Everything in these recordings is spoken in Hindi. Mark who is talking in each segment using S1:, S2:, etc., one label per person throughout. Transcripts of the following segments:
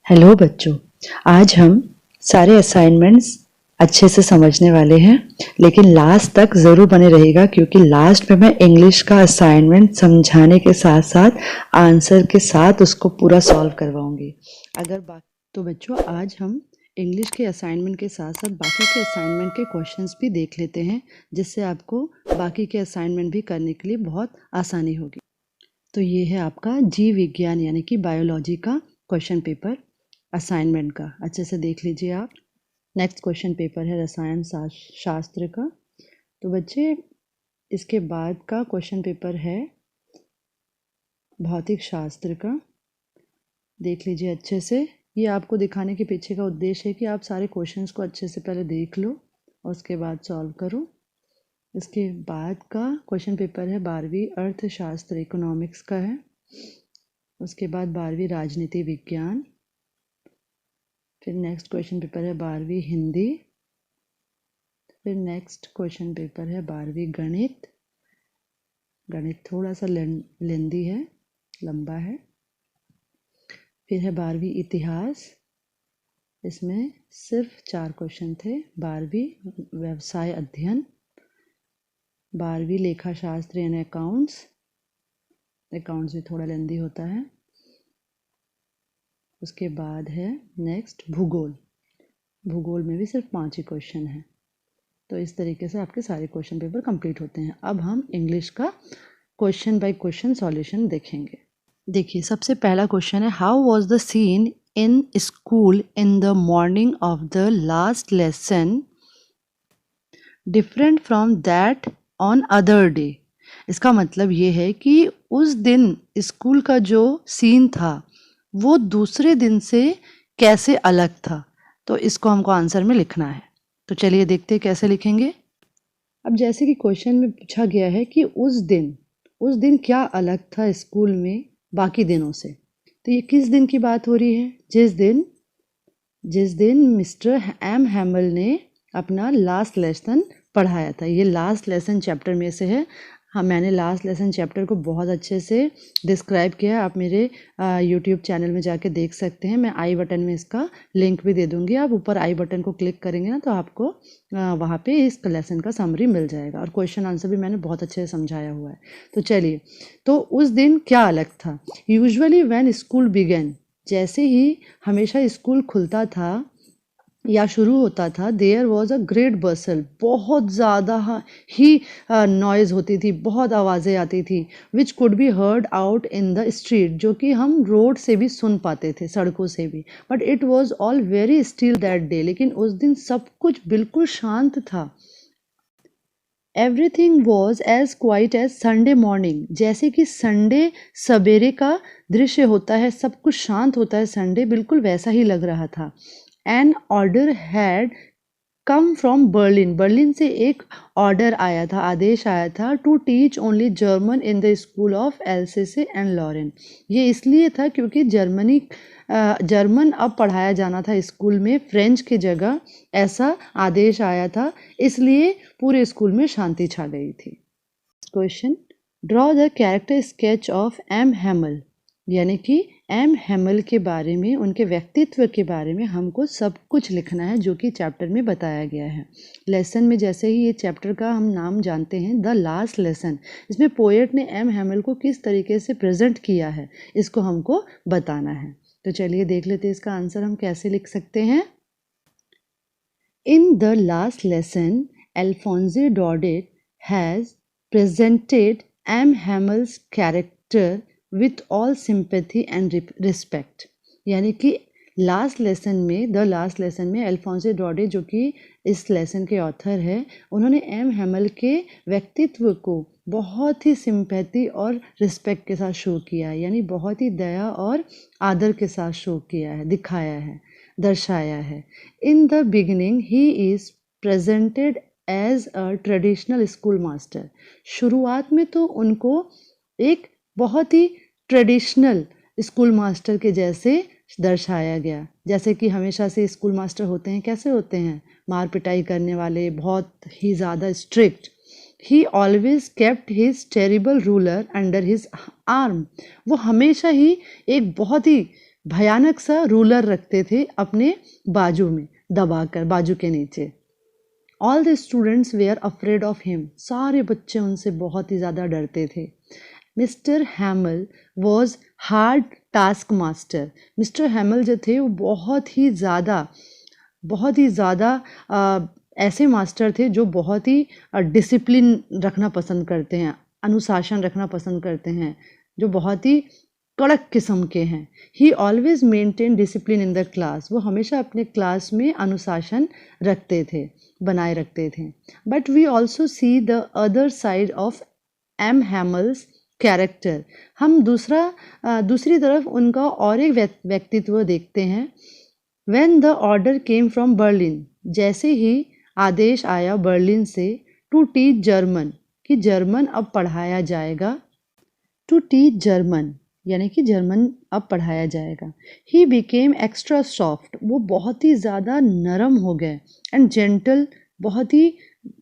S1: हेलो बच्चों, आज हम सारे असाइनमेंट्स अच्छे से समझने वाले हैं, लेकिन लास्ट तक ज़रूर बने रहिएगा क्योंकि लास्ट में मैं इंग्लिश का असाइनमेंट समझाने के साथ साथ आंसर के साथ उसको पूरा सॉल्व करवाऊंगी। तो बच्चों, आज हम इंग्लिश के असाइनमेंट के साथ साथ बाकी के असाइनमेंट के क्वेश्चंस भी देख लेते हैं, जिससे आपको बाकी के असाइनमेंट भी करने के लिए बहुत आसानी होगी। तो ये है आपका जीव विज्ञान यानी कि बायोलॉजी का क्वेश्चन पेपर असाइनमेंट का। अच्छे से देख लीजिए आप। नेक्स्ट क्वेश्चन पेपर है रसायन शास्त्र का। तो बच्चे, इसके बाद का क्वेश्चन पेपर है भौतिक शास्त्र का। देख लीजिए अच्छे से। ये आपको दिखाने के पीछे का उद्देश्य है कि आप सारे क्वेश्चंस को अच्छे से पहले देख लो और उसके बाद सॉल्व करो। इसके बाद का क्वेश्चन पेपर है 12वीं अर्थशास्त्र इकोनॉमिक्स का है। उसके बाद 12वीं राजनीति विज्ञान। फिर नेक्स्ट क्वेश्चन पेपर है 12वीं हिंदी। फिर नेक्स्ट क्वेश्चन पेपर है 12वीं गणित। गणित थोड़ा सा लेंदी है, लंबा है। फिर है 12वीं इतिहास। इसमें सिर्फ 4 क्वेश्चन थे। 12वीं व्यवसाय अध्ययन। 12वीं लेखा शास्त्र यानी अकाउंट्स भी थोड़ा लेंदी होता है। उसके बाद है नेक्स्ट भूगोल में भी सिर्फ 5 ही क्वेश्चन हैं। तो इस तरीके से आपके सारे क्वेश्चन पेपर कंप्लीट होते हैं। अब हम इंग्लिश का क्वेश्चन बाय क्वेश्चन सॉल्यूशन देखेंगे। देखिए, सबसे पहला क्वेश्चन है, how was the seen in school in the morning of the last lesson different from that on other day. इसका मतलब ये है कि उस दिन स्कूल का जो सीन था वो दूसरे दिन से कैसे अलग था। तो इसको हमको आंसर में लिखना है। तो चलिए देखते हैं कैसे लिखेंगे। अब जैसे कि क्वेश्चन में पूछा गया है कि उस दिन क्या अलग था स्कूल में बाकी दिनों से, तो ये किस दिन की बात हो रही है? जिस दिन मिस्टर एम हैमल ने अपना लास्ट लेसन पढ़ाया था। ये लास्ट लेसन चैप्टर में से है। हाँ, मैंने लास्ट लेसन चैप्टर को बहुत अच्छे से डिस्क्राइब किया है। आप मेरे यूट्यूब चैनल में जाके देख सकते हैं। मैं आई बटन में इसका लिंक भी दे दूंगी। आप ऊपर आई बटन को क्लिक करेंगे ना, तो आपको वहाँ पे इस लेसन का समरी मिल जाएगा और क्वेश्चन आंसर भी मैंने बहुत अच्छे से समझाया हुआ है। तो चलिए, तो उस दिन क्या अलग था? यूजुअली व्हेन स्कूल बिगेन, जैसे ही हमेशा स्कूल खुलता था या शुरू होता था, देयर वॉज अ ग्रेट बसल, बहुत ज़्यादा ही नॉइज़ होती थी, बहुत आवाज़ें आती थी, which could be heard out in the street, जो कि हम रोड से भी सुन पाते थे, सड़कों से भी। But it was all very still that day, लेकिन उस दिन सब कुछ बिल्कुल शांत था। Everything was as quiet as Sunday morning, जैसे कि संडे सवेरे का दृश्य होता है, सब कुछ शांत होता है संडे, बिल्कुल वैसा ही लग रहा था। An order had come from Berlin से एक ऑर्डर आया था, आदेश आया था, to teach only German in the school of Alsace and Lorraine. ये इसलिए था क्योंकि जर्मन अब पढ़ाया जाना था स्कूल में, फ्रेंच की जगह, ऐसा आदेश आया था, इसलिए पूरे स्कूल में शांति छा गई थी। Question, draw the character sketch of M Hamel, यानी कि एम हैमल के बारे में, उनके व्यक्तित्व के बारे में हमको सब कुछ लिखना है जो कि चैप्टर में बताया गया है। लेसन में जैसे ही ये चैप्टर का हम नाम जानते हैं, द लास्ट लेसन, इसमें पोएट ने एम हैमल को किस तरीके से प्रेजेंट किया है, इसको हमको बताना है। तो चलिए देख लेते हैं इसका आंसर हम कैसे लिख सकते हैं। In the last lesson, Alphonse Daudet has presented M. Hamel's character with all sympathy and respect, यानी कि द लास्ट लेसन में अल्फोंसे डॉडे, जो कि इस लेसन के ऑथर है, उन्होंने एम हैमल के व्यक्तित्व को बहुत ही सिंपैथी और रिस्पेक्ट के साथ शो किया है, यानी बहुत ही दया और आदर के साथ शो किया है, दिखाया है, दर्शाया है। In the beginning he is presented as a traditional school master, शुरुआत में तो उनको एक बहुत ही ट्रेडिशनल स्कूल मास्टर के जैसे दर्शाया गया, जैसे कि हमेशा से स्कूल मास्टर होते हैं, कैसे होते हैं, मार पिटाई करने वाले, बहुत ही ज़्यादा स्ट्रिक्ट। ही always kept his terrible ruler under his arm. वो हमेशा ही एक बहुत ही भयानक सा रूलर रखते थे अपने बाजू में, दबाकर बाजू के नीचे। All the students were afraid of him. सारे बच्चे उनसे बहुत ही ज़्यादा डरते थे। Mister Hamel was hard task master. Mister Hamel जो थे वो बहुत ही ज़्यादा ऐसे मास्टर थे जो बहुत ही डिसिप्लिन रखना पसंद करते हैं, अनुशासन रखना पसंद करते हैं, जो बहुत ही कड़क किस्म के हैं। ही always maintain discipline in the class. वो हमेशा अपने क्लास में अनुशासन रखते थे, बनाए रखते थे। But we also see the other side of M Hamel's character. हम दूसरी तरफ उनका और एक व्यक्तित्व देखते हैं। When the order came from Berlin, जैसे ही आदेश आया बर्लिन से, टू टीच जर्मन, कि जर्मन अब पढ़ाया जाएगा। टू टीच जर्मन यानी कि जर्मन अब पढ़ाया जाएगा। He became extra soft. वो बहुत ही ज़्यादा नरम हो गए। एंड जेंटल, बहुत ही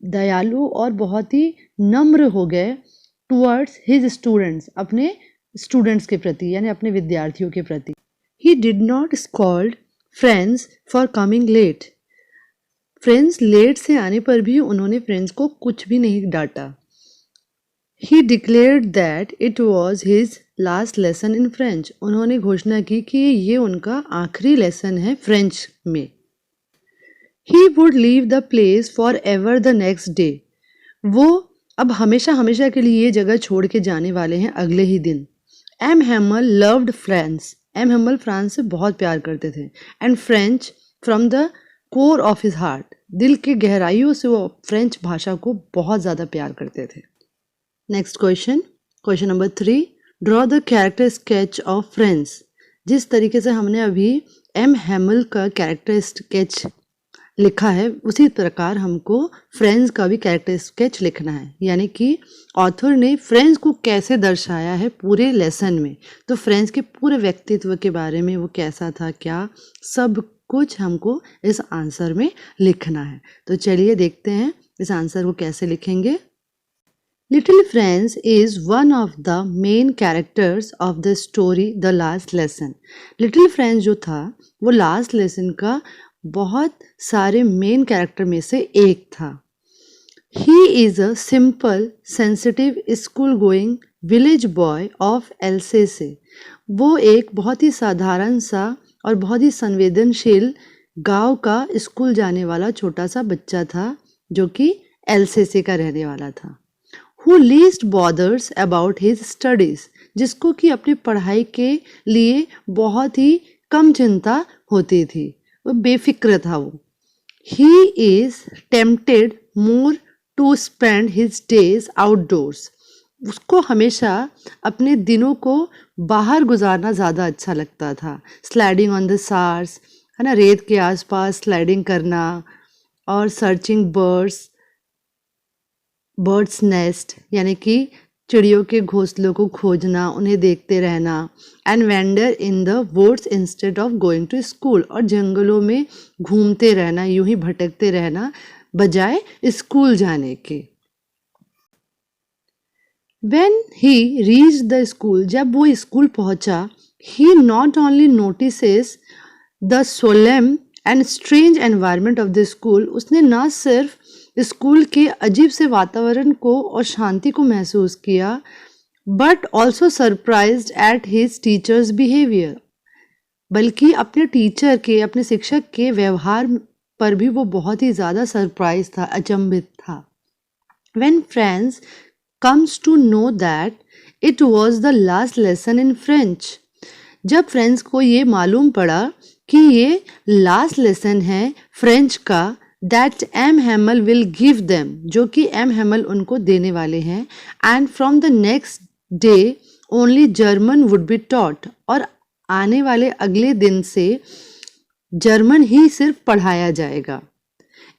S1: दयालु और बहुत ही नम्र हो गए टुवर्ड्स हिज स्टूडेंट्स, अपने स्टूडेंट्स के प्रति यानी अपने विद्यार्थियों के प्रति। He did not scold Franz for coming late. Franz late से आने पर भी उन्होंने फ्रेंड्स को कुछ भी नहीं डांटा। ही declared that it was his last lesson in French. उन्होंने घोषणा की कि ये उनका आखिरी लेसन है फ्रेंच में। He would leave the place for ever the next day. वो अब हमेशा हमेशा के लिए ये जगह छोड़ के जाने वाले हैं अगले ही दिन। M Hamel loved France. M Hamel France से बहुत प्यार करते थे। And French from the core of his heart. दिल के गहराइयों से वो फ्रेंच भाषा को बहुत ज़्यादा प्यार करते थे। Next question number 3, draw the character sketch of friends. जिस तरीके से हमने अभी एम हैमल का कैरेक्टर स्केच लिखा है, उसी प्रकार हमको फ्रेंड्स का भी कैरेक्टर स्केच लिखना है। यानी कि ऑथर ने फ्रेंड्स को कैसे दर्शाया है पूरे लेसन में, तो फ्रेंड्स के पूरे व्यक्तित्व के बारे में वो कैसा था, क्या, सब कुछ हमको इस आंसर में लिखना है। तो चलिए देखते हैं इस आंसर को कैसे लिखेंगे। Little friends is one of the main characters of the story the last lesson. Little friends जो था वो लास्ट लेसन का बहुत सारे मेन कैरेक्टर में से एक था। He is a simple sensitive school going village boy of Alsace. वो एक बहुत ही साधारण सा और बहुत ही संवेदनशील गांव का स्कूल जाने वाला छोटा सा बच्चा था जो कि एल्सेसे का रहने वाला था। Who least bothers about his studies, जिसको कि अपनी पढ़ाई के लिए बहुत ही कम चिंता होती थी, वो बेफिक्र था वो। He is tempted more to spend his days outdoors, उसको हमेशा अपने दिनों को बाहर गुजारना ज़्यादा अच्छा लगता था। स्लाइडिंग ऑन द सार्स, है ना, रेत के आसपास स्लाइडिंग करना, और सर्चिंग बर्ड्स नेस्ट यानी कि चिड़ियों के घोंसलों को खोजना, उन्हें देखते रहना। And wander in the woods instead of going to school, और जंगलों में घूमते रहना, यूं ही भटकते रहना बजाय स्कूल जाने के। When he reached the school, जब वो स्कूल पहुंचा, he not only notices the solemn and strange environment of the school, उसने ना सिर्फ स्कूल के अजीब से वातावरण को और शांति को महसूस किया, but also surprised at his teachers behaviour, बल्कि अपने टीचर के, अपने शिक्षक के व्यवहार पर भी वो बहुत ही ज़्यादा सरप्राइज था, अचंभित था। When friends comes to know that it was the last lesson in French, जब फ्रेंड्स को ये मालूम पड़ा कि ये लास्ट लेसन है फ्रेंच का, that M Hamel will give them, जो कि एम हैमल उनको देने वाले हैं, and from the next day only German would be taught, और आने वाले अगले दिन से जर्मन ही सिर्फ पढ़ाया जाएगा।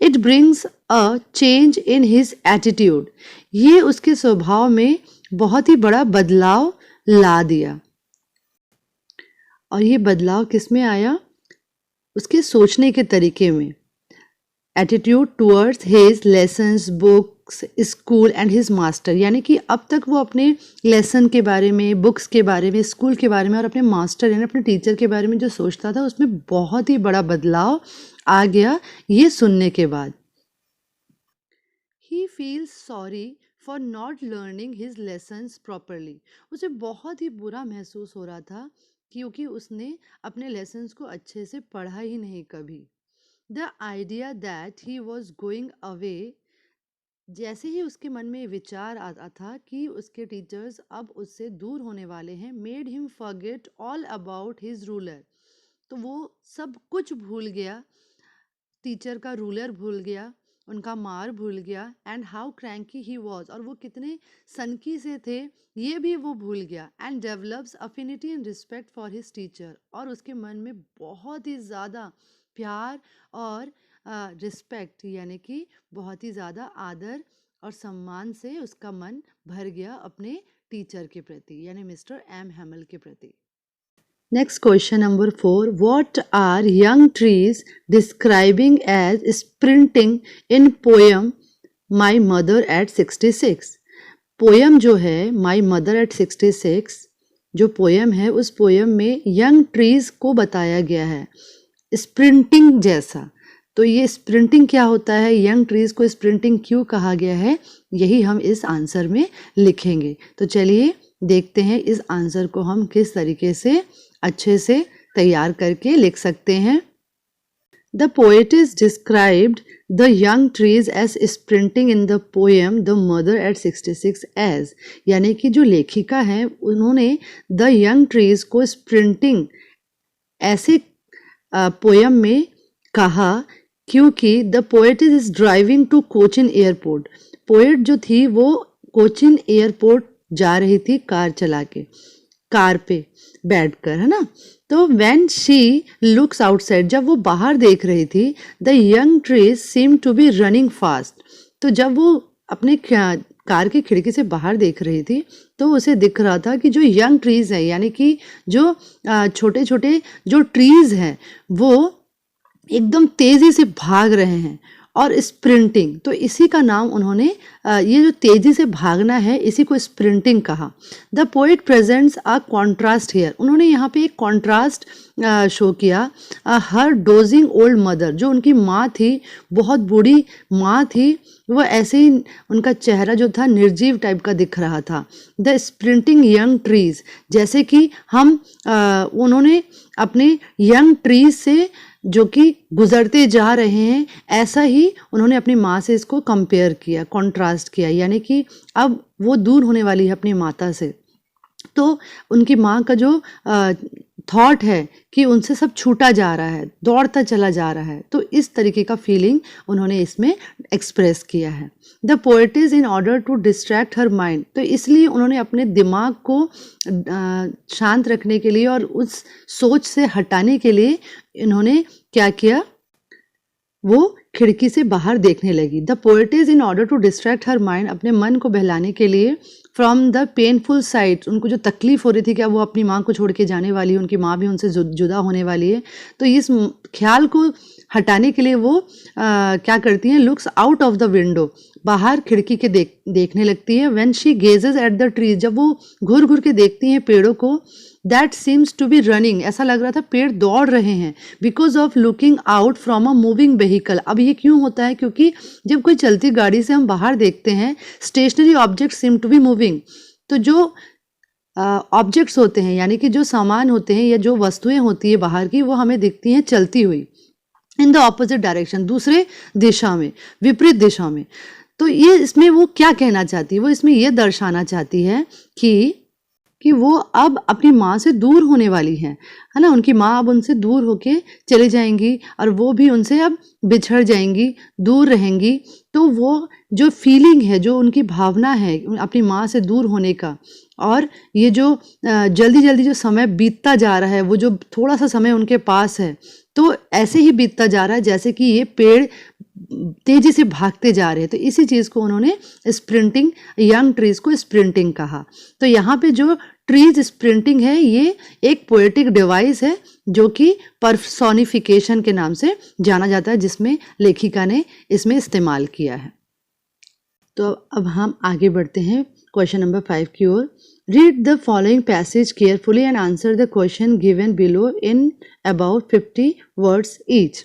S1: It brings a change in his attitude, ये उसके स्वभाव में बहुत ही बड़ा बदलाव ला दिया। और ये बदलाव किस में आया? उसके सोचने के तरीके में। Attitude towards his lessons, book, books, school and his master, यानी कि अब तक वो अपने लेसन के बारे में, बुक्स के बारे में, स्कूल के बारे में और अपने मास्टर यानी अपने टीचर के बारे में जो सोचता था उसमें बहुत ही बड़ा बदलाव आ गया ये सुनने के बाद। He feels sorry for not learning his lessons properly. उसे बहुत ही बुरा महसूस हो रहा था क्योंकि उसने अपने लेसन्स को अच्छे से पढ़ा ही नहीं कभी। The idea that he was going away, जैसे ही उसके मन में विचार आता था कि उसके टीचर्स अब उससे दूर होने वाले हैं, made him forget all about his ruler. तो वो सब कुछ भूल गया, टीचर का रूलर भूल गया, उनका मार भूल गया, and how cranky he was, और वो कितने सनकी से थे ये भी वो भूल गया। And develops affinity and respect for his teacher, और उसके मन में बहुत ही ज़्यादा प्यार और रिस्पेक्ट यानी कि बहुत ही ज़्यादा आदर और सम्मान से उसका मन भर गया अपने टीचर के प्रति यानी मिस्टर एम हैमल के प्रति। Next question number 4. What are young trees describing as sprinting in poem My Mother at 66? Poem जो है My Mother at 66 जो पोयम है उस पोयम में यंग ट्रीज को बताया गया है स्प्रिंटिंग जैसा। तो ये स्प्रिंटिंग क्या होता है, यंग ट्रीज को स्प्रिंटिंग क्यों कहा गया है, यही हम इस आंसर में लिखेंगे। तो चलिए देखते हैं इस आंसर को हम किस तरीके से अच्छे से तैयार करके लिख सकते हैं। The poetess described the young trees as sprinting in the poem the mother at 66 age, यानी कि जो लेखिका हैं उन्होंने द यंग ट्रीज को स्प्रिंटिंग ऐसे पोएम में कहा क्योंकि the poetess is driving to Cochin airport. Poet जो थी वो कोचिन एयरपोर्ट जा रही थी कार चला के, कार पे बैठकर, है ना। तो व्हेन शी लुक्स आउटसाइड, जब वो बाहर देख रही थी, the young trees seem to be running fast. तो जब वो अपने कार की खिड़की से बाहर देख रही थी तो उसे दिख रहा था कि जो यंग ट्रीज है यानी कि जो छोटे छोटे जो ट्रीज हैं वो एकदम तेजी से भाग रहे हैं और स्प्रिंटिंग, तो इसी का नाम उन्होंने ये जो तेजी से भागना है इसी को स्प्रिंटिंग कहा। The poet presents a contrast here, उन्होंने यहाँ पे एक कॉन्ट्रास्ट शो किया। हर डोजिंग ओल्ड मदर, जो उनकी माँ थी, बहुत बूढ़ी माँ थी, वो ऐसे ही उनका चेहरा जो था निर्जीव टाइप का दिख रहा था। द स्प्रिंटिंग यंग ट्रीज, जैसे कि हम उन्होंने अपने यंग ट्रीज से जो कि गुजरते जा रहे हैं ऐसा ही उन्होंने अपनी माँ से इसको कंपेयर किया, कॉन्ट्रास्ट किया, यानी कि अब वो दूर होने वाली है अपनी माता से, तो उनकी माँ का जो थॉट है कि उनसे सब छूटा जा रहा है, दौड़ता चला जा रहा है, तो इस तरीके का फीलिंग उन्होंने इसमें एक्सप्रेस किया है। The poetess in order to distract her mind, तो इसलिए उन्होंने अपने दिमाग को शांत रखने के लिए और उस सोच से हटाने के लिए इन्होंने क्या किया, वो खिड़की से बाहर देखने लगी। The poetess in order to distract her mind, अपने मन को बहलाने के लिए, फ्रॉम द पेनफुल साइट, उनको जो तकलीफ हो रही थी कि अब वो अपनी माँ को छोड़ के जाने वाली है, उनकी माँ भी उनसे जुदा होने वाली है, तो इस ख्याल को हटाने के लिए वो क्या करती हैं, looks out of the window, बाहर खिड़की के देखने लगती है। When she gazes at the trees, जब वो घूर घूर के देखती हैं पेड़ों को, that seems to be running, ऐसा लग रहा था पेड़ दौड़ रहे हैं, because of looking out from a moving vehicle. अब ये क्यों होता है, क्योंकि जब कोई चलती गाड़ी से हम बाहर देखते हैं, stationary object seem to be moving, तो जो ऑब्जेक्ट्स होते हैं यानी कि जो सामान होते हैं या जो वस्तुएं होती है बाहर की, वो हमें दिखती हैं चलती हुई इन द ऑपोजिट डायरेक्शन, दूसरे दिशा में, विपरीत दिशा में। तो ये इसमें वो क्या कहना चाहती है, वो इसमें ये दर्शाना चाहती है कि वो अब अपनी माँ से दूर होने वाली हैं, है ना, उनकी माँ अब उनसे दूर होके चली जाएंगी और वो भी उनसे अब बिछड़ जाएंगी, दूर रहेंगी। तो वो जो फीलिंग है, जो उनकी भावना है अपनी माँ से दूर होने का, और ये जो जल्दी जल्दी जो समय बीतता जा रहा है, वो जो थोड़ा सा समय उनके पास है, तो ऐसे ही बीतता जा रहा है जैसे कि ये पेड़ तेजी से भागते जा रहे हैं। तो इसी चीज़ को उन्होंने स्प्रिंटिंग, यंग ट्रीज को स्प्रिंटिंग कहा। तो यहाँ पे जो ट्रीज स्प्रिंटिंग है ये एक पोएटिक डिवाइस है जो कि पर्सोनिफिकेशन के नाम से जाना जाता है, जिसमें लेखिका ने इसमें इस्तेमाल किया है। तो अब हम आगे बढ़ते हैं क्वेश्चन नंबर 5 की ओर। Read the following passage carefully and answer the question given below in about 50 words each.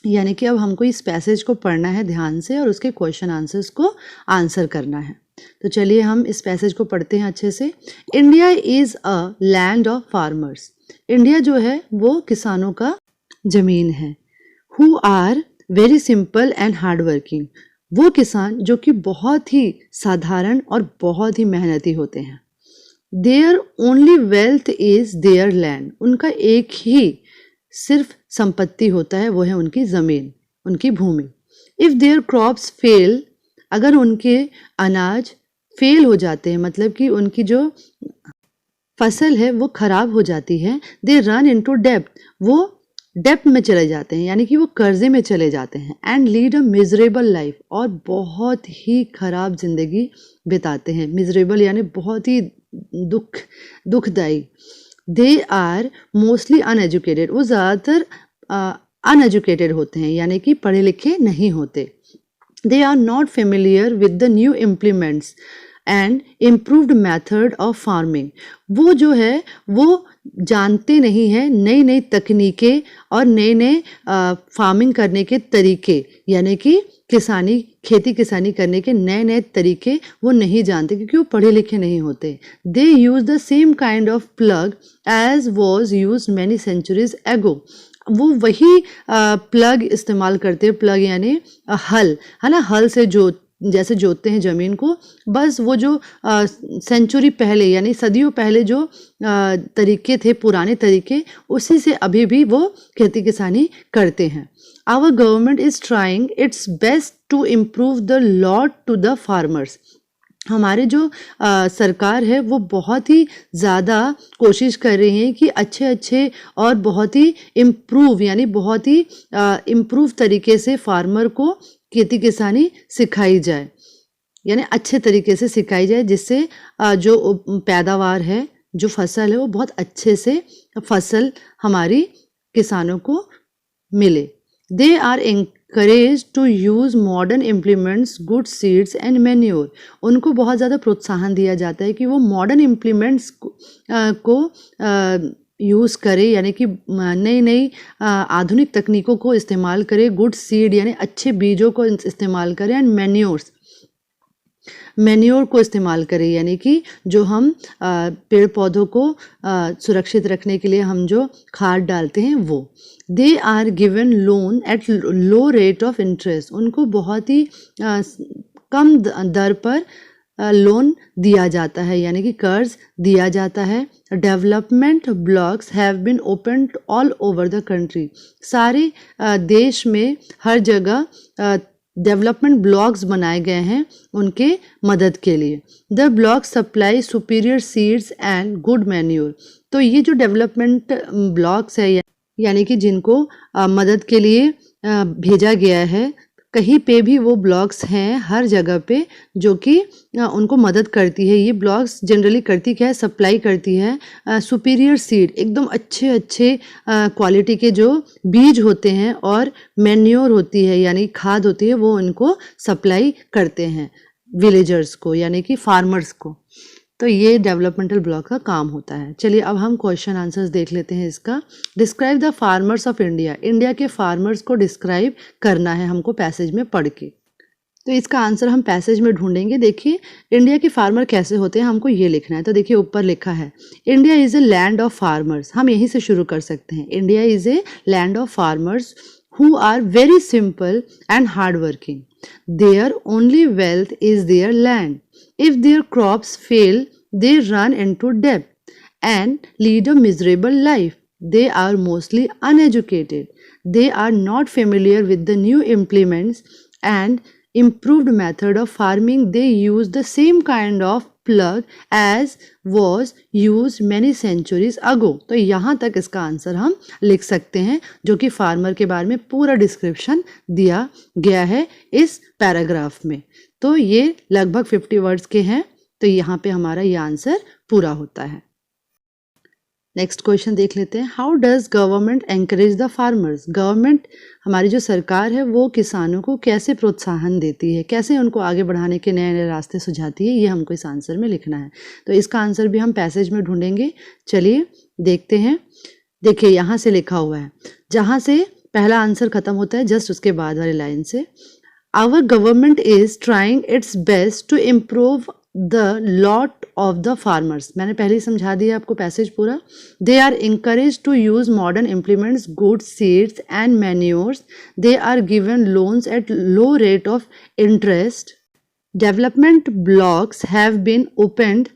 S1: यानी कि अब हमको इस पैसेज को पढ़ना है ध्यान से और उसके क्वेश्चन आंसर्स को आंसर करना है। तो चलिए हम इस पैसेज को पढ़ते हैं अच्छे से। India is a land of farmers. India जो है वो किसानों का ज़मीन है। Who are very simple and hard working. वो किसान जो कि बहुत ही साधारण और बहुत ही मेहनती होते हैं। Their only wealth is their land. उनका एक ही सिर्फ संपत्ति होता है, वो है उनकी ज़मीन, उनकी भूमि। इफ़ देयर क्रॉप्स फेल, अगर उनके अनाज फेल हो जाते हैं, मतलब कि उनकी जो फसल है वो खराब हो जाती है, दे रन इनटू डेब्ट, वो डेब्ट में चले जाते हैं, यानी कि वो कर्जे में चले जाते हैं। And lead a miserable life, और बहुत ही खराब जिंदगी बिताते हैं। मिजरेबल यानी बहुत ही दुखदायी। दे आर मोस्टली अनएजुकेटेड, वो ज़्यादातर अनएजुकेटेड होते हैं, यानी कि पढ़े लिखे नहीं होते। They are not familiar with the new implements and improved method of farming. वो जो है वो जानते नहीं हैं नई नई तकनीकें और नए नए फार्मिंग करने के तरीके, यानी कि खेती किसानी करने के नए नए तरीके वो नहीं जानते, क्योंकि वो पढ़े लिखे नहीं होते। They use the same kind of plough as was use many centuries ago. वो वही प्लग इस्तेमाल करते हैं। प्लग यानी हल, है ना, हल से जैसे जोतते हैं ज़मीन को, बस वो जो सेंचुरी पहले यानी सदियों पहले जो तरीके थे, पुराने तरीके, उसी से अभी भी वो खेती किसानी करते हैं। Our government is trying its best to improve the lot to the farmers. हमारे जो सरकार है वो बहुत ही ज़्यादा कोशिश कर रही है कि अच्छे अच्छे और बहुत ही इम्प्रूव यानी बहुत ही इम्प्रूव तरीके से फार्मर को खेती किसानी सिखाई जाए, यानी अच्छे तरीके से सिखाई जाए, जिससे जो पैदावार है, जो फसल है, वो बहुत अच्छे से फसल हमारी किसानों को मिले। They are encouraged to use modern implements, good seeds and manure। उनको बहुत ज़्यादा प्रोत्साहन दिया जाता है कि वो मॉडर्न इम्प्लीमेंट्स को यूज़ करे, यानी कि नई नई आधुनिक तकनीकों को इस्तेमाल करे। गुड सीड यानी अच्छे बीजों को इस्तेमाल करें। एंड मैन्योर को इस्तेमाल करें, यानी कि जो हम पेड़ पौधों को सुरक्षित रखने के लिए हम जो खाद डालते हैं वो। They are given loan at low rate of interest. उनको बहुत ही कम दर पर लोन दिया जाता है, यानी कि कर्ज दिया जाता है। Development blocks have been opened all over the country. सारे देश में हर जगह डेवलपमेंट ब्लॉक्स बनाए गए हैं उनके मदद के लिए। The block supply superior seeds and good manure. तो ये जो डेवलपमेंट ब्लॉक्स है, यानी कि जिनको मदद के लिए भेजा गया है, कहीं पे भी वो ब्लॉक्स हैं हर जगह पे जो कि उनको मदद करती है। ये ब्लॉक्स जनरली करती क्या है, सप्लाई करती है सुपीरियर सीड, एकदम अच्छे अच्छे क्वालिटी के जो बीज होते हैं, और मैन्योर होती है यानी खाद होती है, वो उनको सप्लाई करते हैं विलेजर्स को, यानी कि फार्मर्स को। तो ये डेवलपमेंटल ब्लॉक का काम होता है। चलिए अब हम क्वेश्चन आंसर्स देख लेते हैं इसका। Describe the farmers of India. India के फार्मर्स को डिस्क्राइब करना है हमको पैसेज में पढ़ के। तो इसका आंसर हम पैसेज में ढूंढेंगे। देखिए इंडिया के फार्मर कैसे होते हैं, हमको ये लिखना है। तो देखिए ऊपर लिखा है India is a land of farmers. हम यहीं से शुरू कर सकते हैं। India is a land of farmers who are very simple and hardworking. Their only wealth is their land. If their crops fail, they run into debt and lead a miserable life. They are mostly uneducated. They are not familiar with the new implements and improved method of farming. They use the same kind of plug as was used many centuries ago। तो यहाँ तक इसका आंसर हम लिख सकते हैं, जो कि फार्मर के बारे में पूरा डिस्क्रिप्शन दिया गया है इस पैराग्राफ में। तो ये लगभग 50 वर्ड्स के हैं, तो यहाँ पे हमारा ये आंसर पूरा होता है। नेक्स्ट क्वेश्चन देख लेते हैं, how does government encourage the farmers? Government, हमारी जो सरकार है, वो किसानों को कैसे प्रोत्साहन देती है, कैसे उनको आगे बढ़ाने के नए नए रास्ते सुझाती है, ये हमको इस आंसर में लिखना है। तो इसका आंसर भी हम पैसेज में ढूंढेंगे। चलिए देखते हैं। देखिए यहाँ से लिखा हुआ है, जहाँ से पहला आंसर खत्म होता है जस्ट उसके बाद वाली लाइन से, our government is trying its best to improve the lot of the farmers. मैंने पहले ही समझा दिया आपको पैसेज पूरा। They are encourage to use modern implements, good seeds and manures. They are given loans at low rate of interest. Development blocks have been opened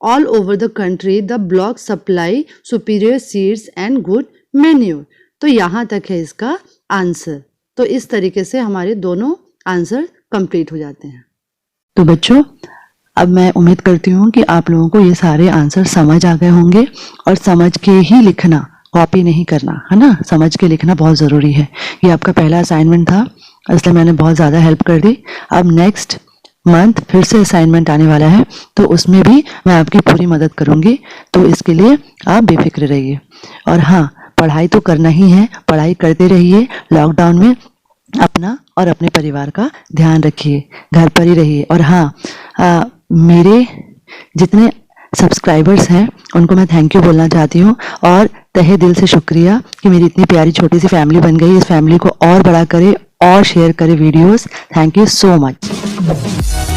S1: all over the country. The blocks supply superior seeds and good manure. तो यहाँ तक है इसका आंसर। तो इस तरीके से हमारे दोनों आंसर कंप्लीट हो जाते हैं। तो बच्चों, अब मैं उम्मीद करती हूँ कि आप लोगों को ये सारे आंसर समझ आ गए होंगे, और समझ के ही लिखना, कॉपी नहीं करना, है ना। समझ के लिखना बहुत ज़रूरी है। ये आपका पहला असाइनमेंट था, इसलिए मैंने बहुत ज़्यादा हेल्प कर दी। अब नेक्स्ट मंथ फिर से असाइनमेंट आने वाला है, तो उसमें भी मैं आपकी पूरी मदद करूंगी। तो इसके लिए आप बेफिक्र रहिए। और हाँ, पढ़ाई तो करना ही है, पढ़ाई करते रहिए। लॉकडाउन में अपना और अपने परिवार का ध्यान रखिए, घर पर ही रहिए। और हाँ, मेरे जितने सब्सक्राइबर्स हैं उनको मैं थैंक यू बोलना चाहती हूँ, और तहे दिल से शुक्रिया कि मेरी इतनी प्यारी छोटी सी फैमिली बन गई। इस फैमिली को और बड़ा करे और शेयर करे videos. Thank you so much.